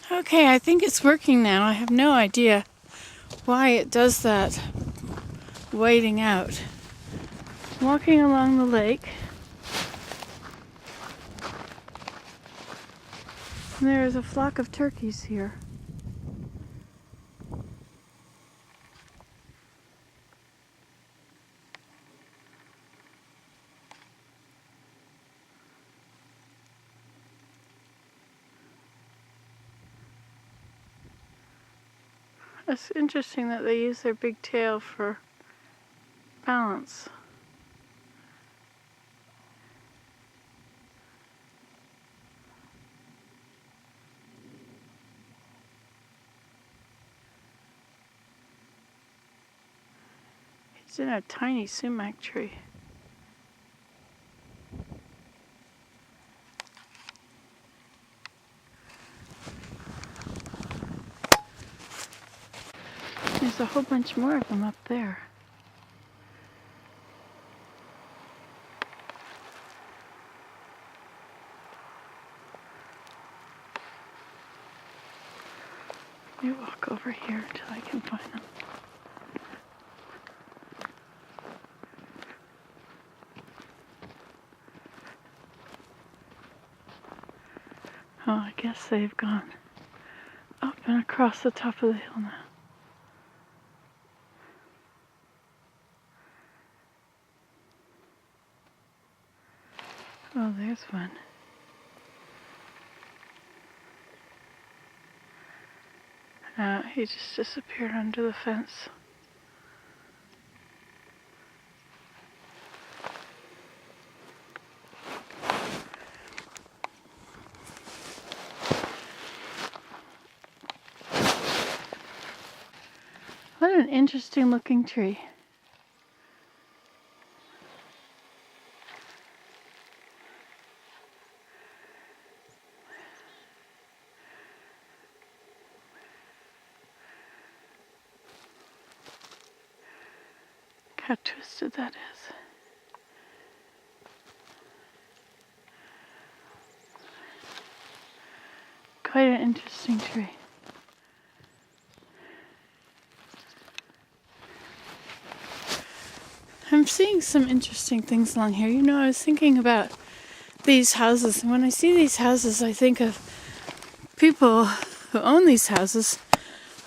Okay, I think it's working now. I have no idea why it does that wading out. Walking along the lake. And there is a flock of turkeys here. It's interesting that they use their big tail for balance. He's in a tiny sumac tree. There's a whole bunch more of them up there. Let me walk over here until I can find them. Oh, I guess they've gone up and across the top of the hill now. Oh, there's one. He just disappeared under the fence. What an interesting looking tree. How twisted that is. Quite an interesting tree. I'm seeing some interesting things along here. You know, I was thinking about these houses, and when I see these houses, I think of people who own these houses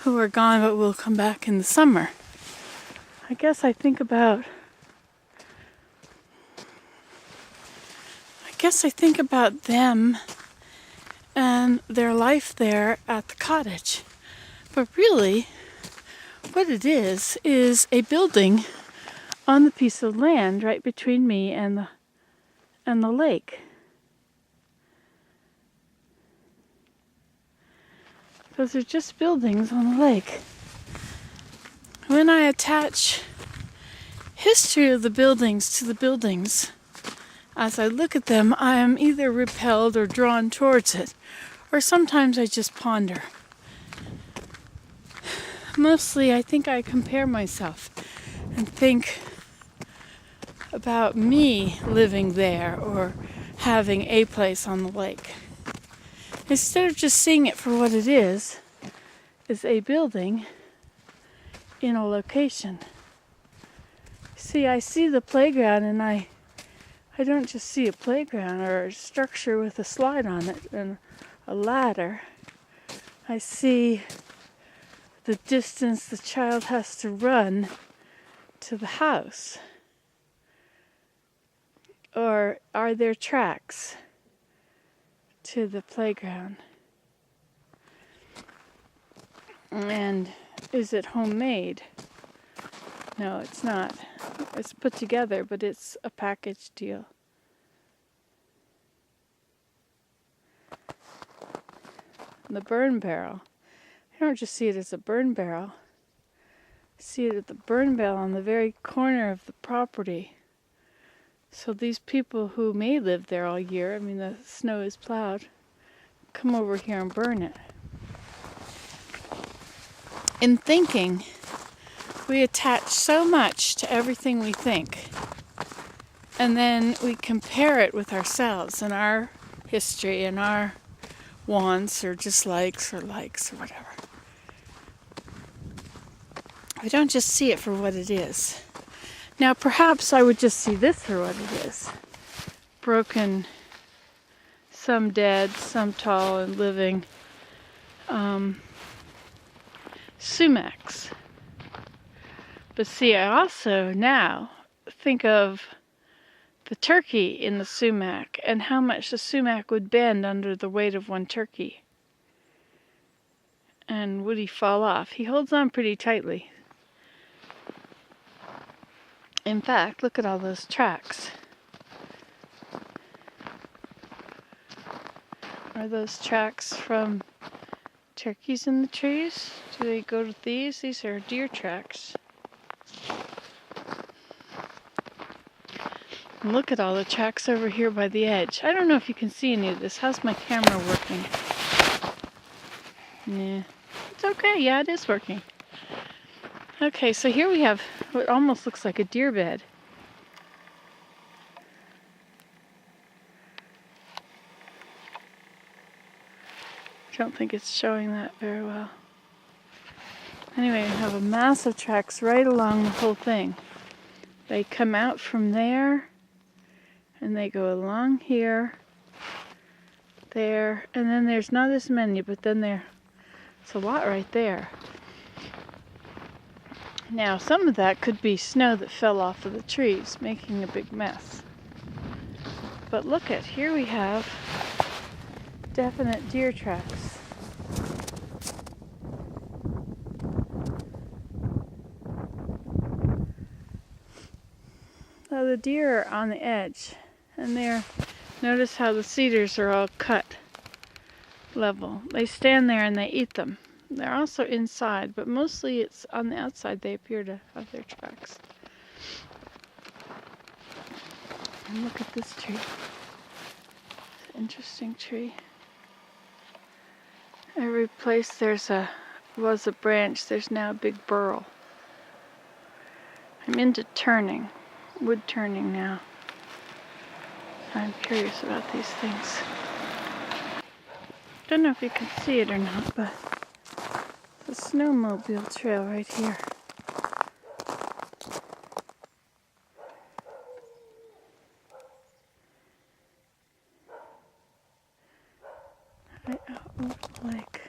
who are gone but will come back in the summer. I guess I think about them and their life there at the cottage. But really, what it is a building on the piece of land right between me and the lake. Those are just buildings on the lake. When I attach history of the buildings to the buildings, as I look at them, I am either repelled or drawn towards it, or sometimes I just ponder. Mostly, I think I compare myself and think about me living there or having a place on the lake. Instead of just seeing it for what it is a building in a location. See, I see the playground and I don't just see a playground or a structure with a slide on it and a ladder. I see the distance the child has to run to the house. Or are there tracks to the playground? And is it homemade? No, it's not. It's put together, but it's a package deal. The burn barrel. I don't just see it as a burn barrel. I see it at the burn barrel on the very corner of the property. So these people who may live there all year, I mean the snow is plowed, come over here and burn it. In thinking, we attach so much to everything we think, and then we compare it with ourselves and our history and wants or dislikes or likes or whatever. I don't just see it for what it is. Now, perhaps I would just see this for what it is. Broken, some dead, some tall and living sumacs. But see, I also now think of the turkey in the sumac and how much the sumac would bend under the weight of one turkey. And would he fall off? He holds on pretty tightly. In fact, look at all those tracks. Are those tracks from turkeys in the trees? Do they go to these? These are deer tracks. And look at all the tracks over here by the edge. I don't know if you can see any of this. How's my camera working? Yeah, it's okay. Yeah, it is working. Okay, so here we have what almost looks like a deer bed. Don't think it's showing that very well. Anyway, we have a mass of tracks right along the whole thing. They come out from there, and they go along here, there, and then there's not as many, but then it's a lot right there. Now, some of that could be snow that fell off of the trees, making a big mess. But look at, here we have definite deer tracks. So the deer are on the edge, and notice how the cedars are all cut level. They stand there and they eat them. They're also inside, but mostly it's on the outside they appear to have their tracks. And look at this tree. It's an interesting tree. Every place was a branch, there's now a big burl. I'm into wood turning now. I'm curious about these things. Don't know if you can see it or not, but the Snowmobile Trail right here. Right out over the lake.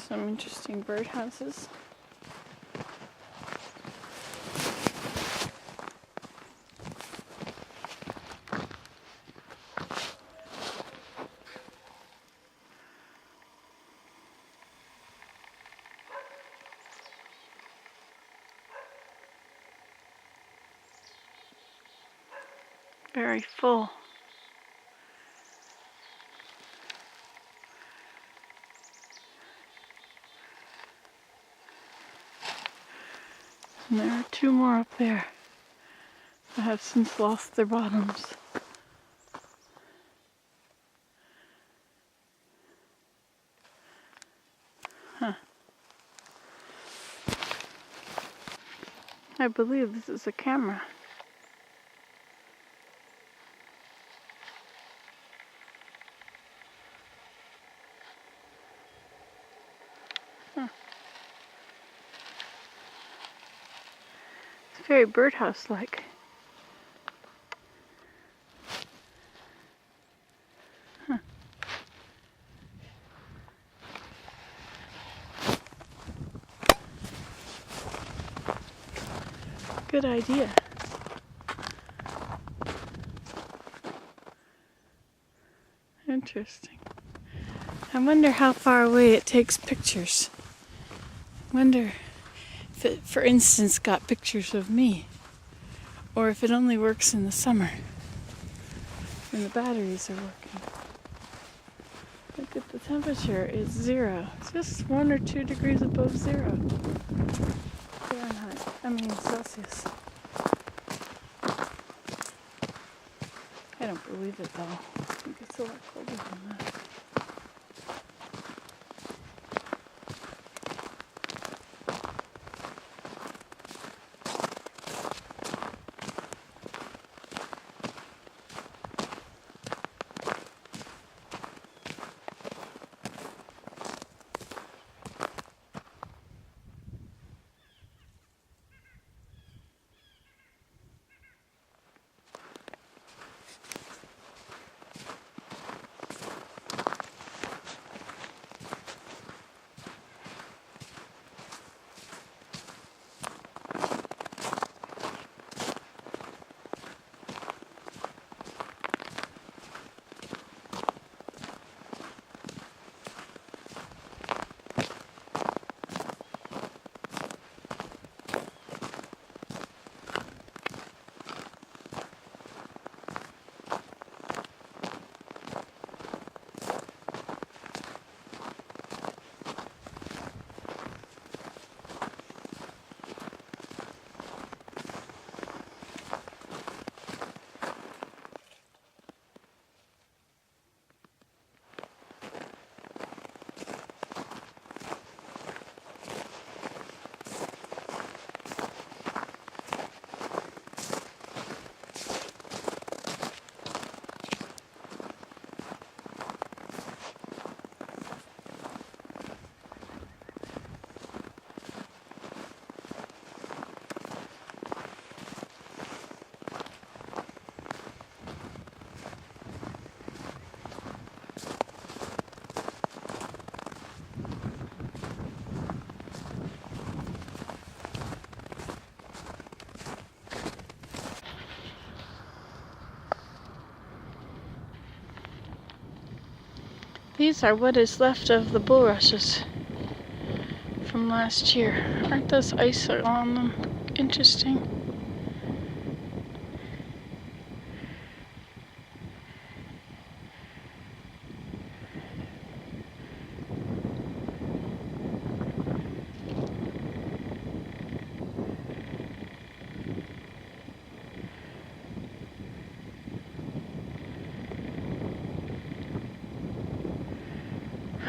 Some interesting birdhouses. Very full. And there are two more up there that have since lost their bottoms. Huh. I believe this is a camera. Very birdhouse-like. Huh. Good idea. Interesting. I wonder how far away it takes pictures. Wonder If it, for instance, got pictures of me, or if it only works in the summer when the batteries are working. Look at the temperature, it's 0. It's just 1 or 2 degrees above 0 Fahrenheit. I mean Celsius. I don't believe it though. I think it's a lot colder than that. These are what is left of the bulrushes from last year. Aren't those ice on them interesting?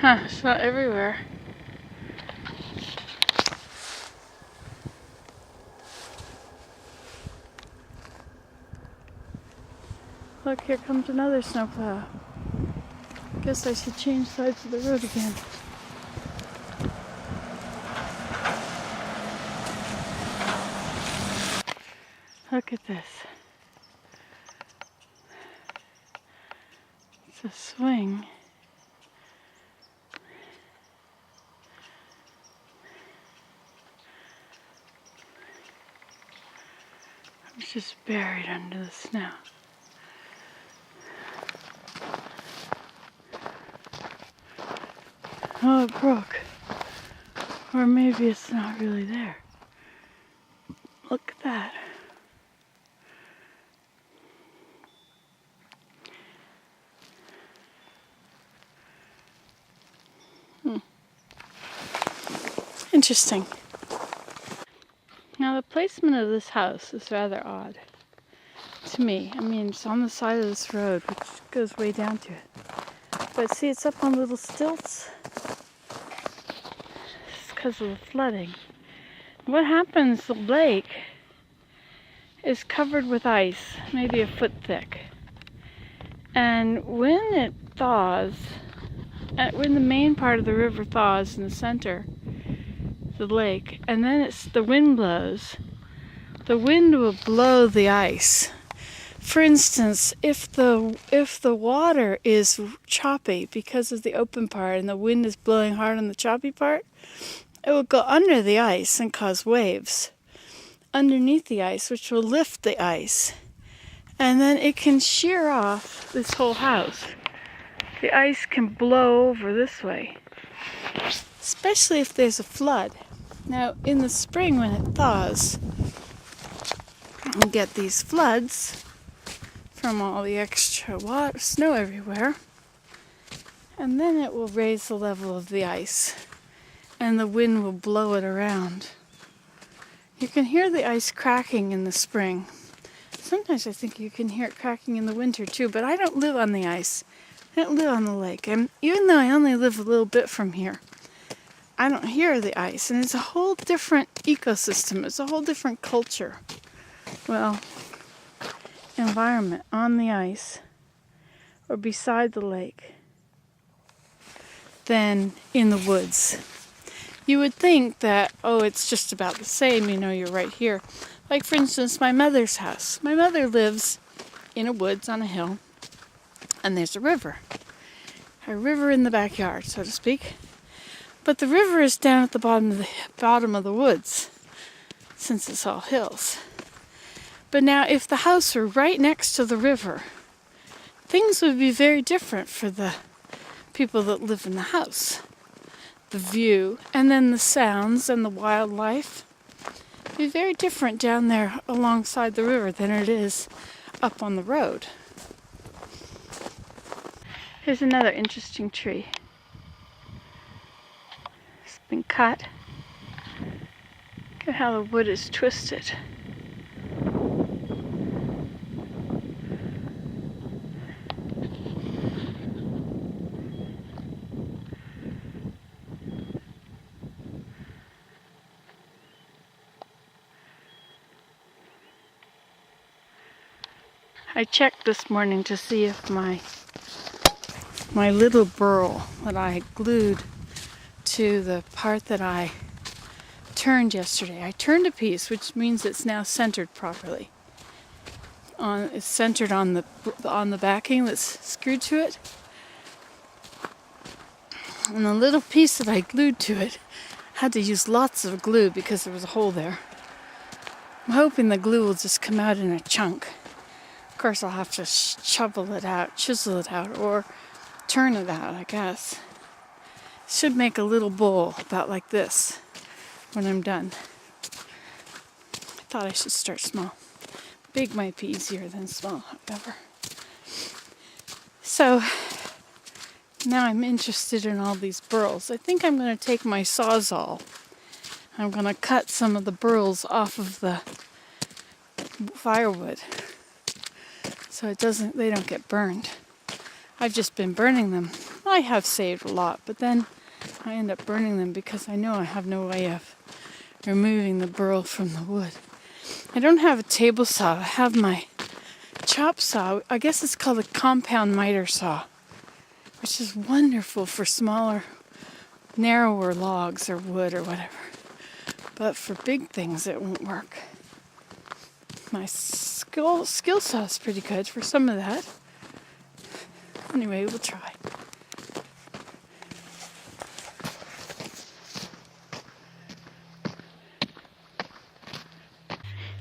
Huh, it's not everywhere. Look, here comes another snowplow. Guess I should change sides of the road again. Look at this. It's a swing. It's just buried under the snow. Oh, it broke. Or maybe it's not really there. Look at that. Interesting. Now the placement of this house is rather odd to me. I mean, it's on the side of this road, which goes way down to it. But see, it's up on little stilts. It's because of the flooding. What happens, the lake is covered with ice, maybe a foot thick. And when it thaws, when the main part of the river thaws in the center, the lake, and then the wind blows, the wind will blow the ice. For instance, if the water is choppy because of the open part and the wind is blowing hard on the choppy part, it will go under the ice and cause waves underneath the ice, which will lift the ice. And then it can shear off this whole house. The ice can blow over this way, especially if there's a flood. Now, in the spring when it thaws, you get these floods from all the extra snow everywhere, and then it will raise the level of the ice, and the wind will blow it around. You can hear the ice cracking in the spring. Sometimes I think you can hear it cracking in the winter too, but I don't live on the ice. I don't live on the lake. And even though I only live a little bit from here, I don't hear the ice. And it's a whole different ecosystem. It's a whole different culture. Well, environment on the ice or beside the lake than in the woods. You would think that, oh, it's just about the same, you're right here. Like, for instance, my mother's house. My mother lives in a woods on a hill, and there's a river. A river in the backyard, so to speak. But the river is down at the bottom of the woods, since it's all hills. But now, if the house were right next to the river, things would be very different for the people that live in the house. The view, and then the sounds and the wildlife be very different down there alongside the river than it is up on the road. Here's another interesting tree. It's been cut. Look at how the wood is twisted. I checked this morning to see if my little burl that I glued to the part that I turned yesterday. I turned a piece, which means it's now centered properly. It's centered on the backing that's screwed to it. And the little piece that I glued to it had to use lots of glue because there was a hole there. I'm hoping the glue will just come out in a chunk. Of course, I'll have to chisel it out, or turn it out, I guess. Should make a little bowl about like this when I'm done. I thought I should start small. Big might be easier than small, however. So now I'm interested in all these burls. I think I'm going to take my Sawzall. I'm going to cut some of the burls off of the firewood so they don't get burned. I've just been burning them. I have saved a lot, but then I end up burning them because I know I have no way of removing the burl from the wood. I don't have a table saw. I have my chop saw. I guess it's called a compound miter saw, which is wonderful for smaller, narrower logs or wood or whatever. But for big things, it won't work. My skill saw is pretty good for some of that. Anyway, we'll try.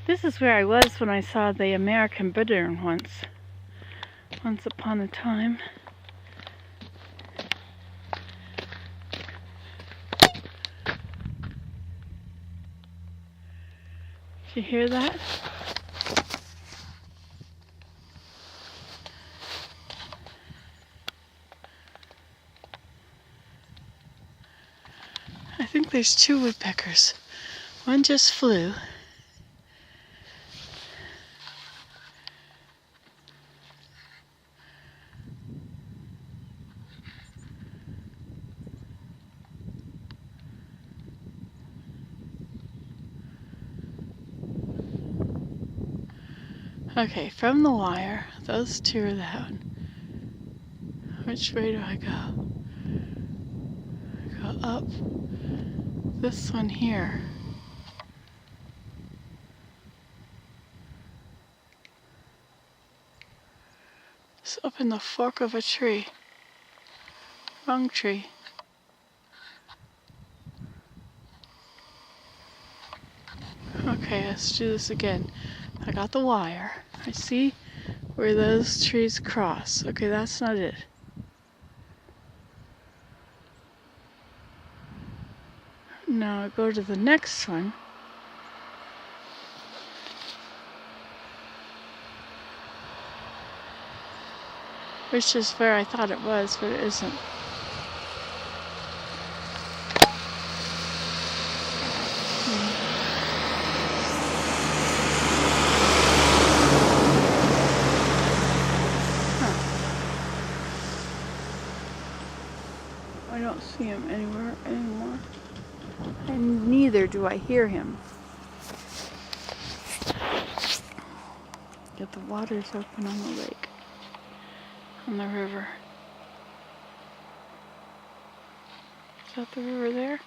This is where I was when I saw the American bittern once upon a time. Did you hear that? I think there's 2 woodpeckers. One just flew. Okay, from the wire, those 2 are down. Which way do I go? I go up. This one here. It's up in the fork of a tree. Wrong tree. Okay, let's do this again. I got the wire. I see where those trees cross. Okay, that's not it. No, I'll go to the next one. Which is where I thought it was, but it isn't. I don't see him anywhere anymore. And neither do I hear him. Yet the water's open on the lake, on the river. Is that the river there?